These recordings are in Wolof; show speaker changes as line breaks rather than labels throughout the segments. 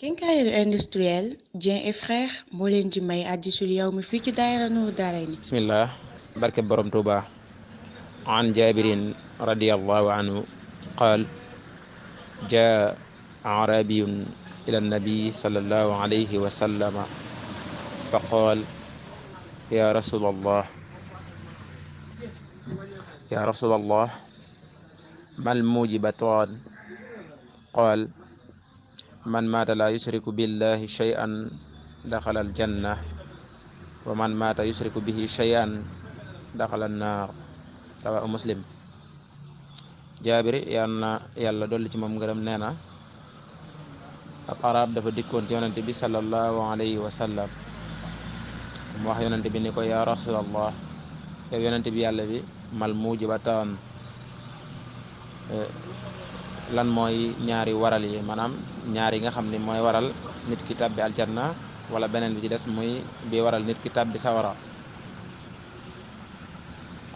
Quincaillerie industrielle Dieng et Frères moo leen di may hadiisul yawmi fii ci daayira Nuuru Daarayni.
bismillah barke borom tuuba an jabirin radiallahu anhu qaal jaa arabiyun ila annabi sallallahu alayhi wa sallama fa qaal ya rasulallah mal mujibatan qaal man maata la yushriku billahi shay'an daxala aljanna wa man maata yushriku bihi shay'an daxala annaar rawaahu muslim. jaabir yal na yàlla dolli ci moom ngërëm nee na ab arab dafa dikkoon ci yonente bi sallallahu alayhi wa sallam mu wax yonente bi ni ko ya rasulallah yow yonente bi yàlla bi mal mujibataan lan mooy ñaari waral yi maanaam ñaar yi nga xam ne mooy waral nit ki tàbbi aljanna wala beneen bi ci des muy bi waral nit ki tàbbi sawara.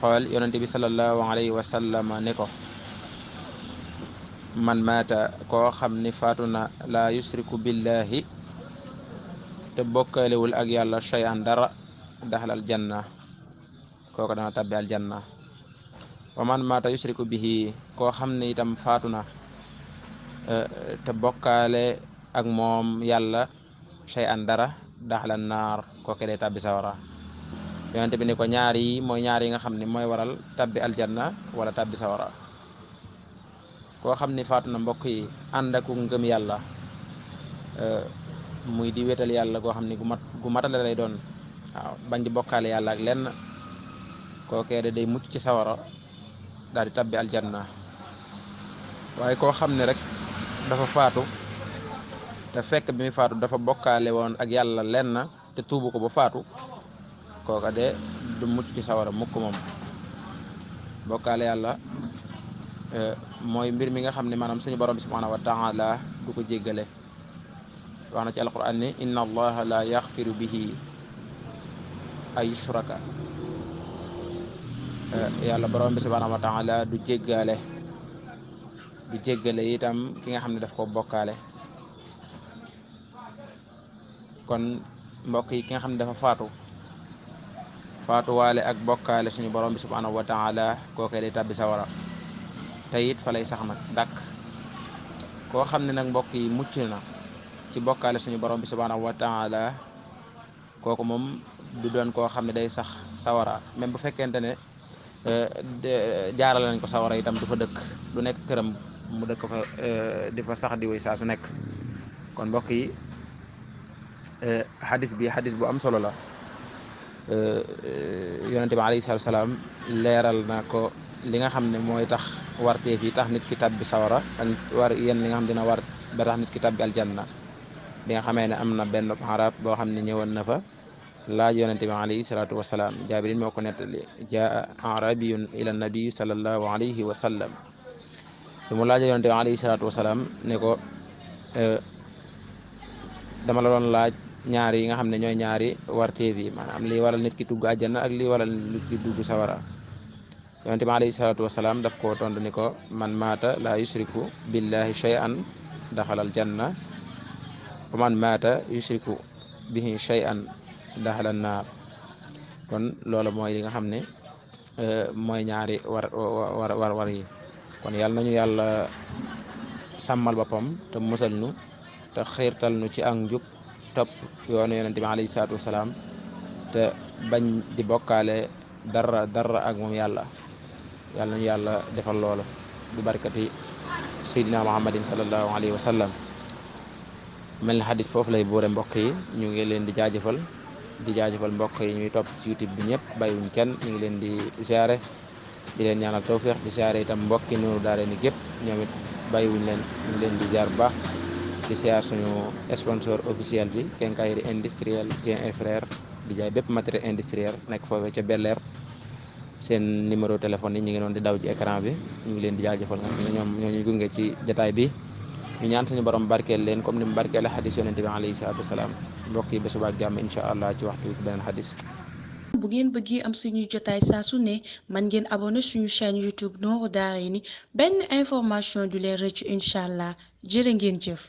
xool yonente bi sallallahu alayhi wa sallam ne ko man maata koo xam ni faatu na la yusriku billahi te bokkaalewul ak yàlla shay'an dara daxalal janna kooko dana tàbbi aljanna wa man maata yusriku bihi koo xam ne itam faatu na te bokkaale ak moom yàlla shay'an dara daxalal naar kooke day tàbbi sawara. yonente bi ni ko ñaar yi mooy ñaar yi nga xam ne mooy waral tabbi aljanna wala tabbi sawara. koo xam ni faatu na mbokk yi ànd ak ngëm yàlla muy di wétal yàlla koo xam ni gu matale lay doon waaw bañ di bokkaale yàlla ak lenn kookee de day mucc ci sawara daal di tabbi aljanna. waaye koo xam ne rek dafa faatu te fekk bi muy faatu dafa bokkaale woon ak yàlla lenn te tuubu ko ba faatu kooka de du mucc ci sawara mukk moom. bokkaale yàlla mooy mbir mi nga xam ne maanaam suñu borom bi subhanahu wa taala du ko jéggale. wax na ci alquran ni inna allaha la yaxfiru bihi ay yushraka yàlla borom bi subhanahu wa taala du jéggale itam ki nga xam ne daf ko bokkaale. kon mbokk yi ki nga xam ne dafa faatuwaale ak bokkaale suñu borom bi subhanahu wa taala kooke day tàbbi sawara te it fa lay sax nag dàkk. koo xam ne nag mbokk yi mucc na ci bokkaale suñu borom bi subhanahu wa taala kooku moom du doon koo xam ne day sax sawara même bu fekkente ne jaarale nañ ko sawara itam du fa dëkk du nekk këram mu dëkk fa di fa sax di wéy saa su nekk. kon mbokk yi xadis bu am solo la. yonente bi alayhi salaatu salaam leeral na ko li nga xam ne mooy tax warteef yi tax nit ki tabbi sawara ak war yenn li nga xam dina war ba tax nit ki tabbi aljanna. bi nga xamee ne am na benn arab boo xam ne ñëwoon na fa laaj yonente bi alayhi salaatu wasalaam. jaabirin moo ko nettali jaa arabiyun ila nabi sallallahu alayhi wa sallam. bi mu laaj yonente bi alayhi salaatu wasalaam ne ko dama la doon laaj ñaari yi nga xam ne ñooy ñaari warteef yi maanaam lii waral nit ki dugg àjjana ak lii waral nit ki dugg sawara. yonente bi alayhi salaatu wasalaam daf koo tontu ni ko man maata la yushriku billahi shay'an daxalal janna wa man maata yushriku bihi shay'an daxalal naar. kon loolu mooy li nga xam ne mooy ñaari war yi. kon yàlla nañu yàlla sàmmal boppam te musal nu te xiirtal nu ci ak njub topp yoonu yonente bi alayhi salaatu wasalaam te bañ di bokkaale dara ak moom yàlla nañu yàlla defal loolu bi barkati sayyidina muhammadin sallallahu alayhi wa sallam. mel ni xadis foofu lay boore mbokk yi ñu ngi leen di jaajëfal mbokk yi ñuy topp ci youtube bi ñëpp bàyyiwuñ kenn ñu ngi leen di ziare di leen ñaanal tawfiq di ziare itam mbokki Nuuru Daarayni gépp ñoom it bàyyiwuñ leen ñu ngi leen di ziar bu baax di siyaar suñu sponsor officiel bi Quincaillerie industrielle Dieng et Frères di jaay bépp matériel industriel nekk foofee ca Bel Air. seen numéro téléphone yi ñu ngi doon di daw ci écran bi ñu ngi leen di jaajëfal nga xam ne ñoom ñoo ñuy gunge ci jataay bi. ñu ñaan suñu borom barkeel leen comme ni mu barkeele xadis yonente bi alayhi salaatu wasalaam. mbokk yi ba suba ak jàmm incha allah ci waxtu wi ci beneen xadis.
bu ngeen bëggee am suñuy jotaay saa su ne man ngeen abonné suñu chaîne YouTube Nuuru Daarayni benn information du leen rëcc incha allah jërë ngeen jëf.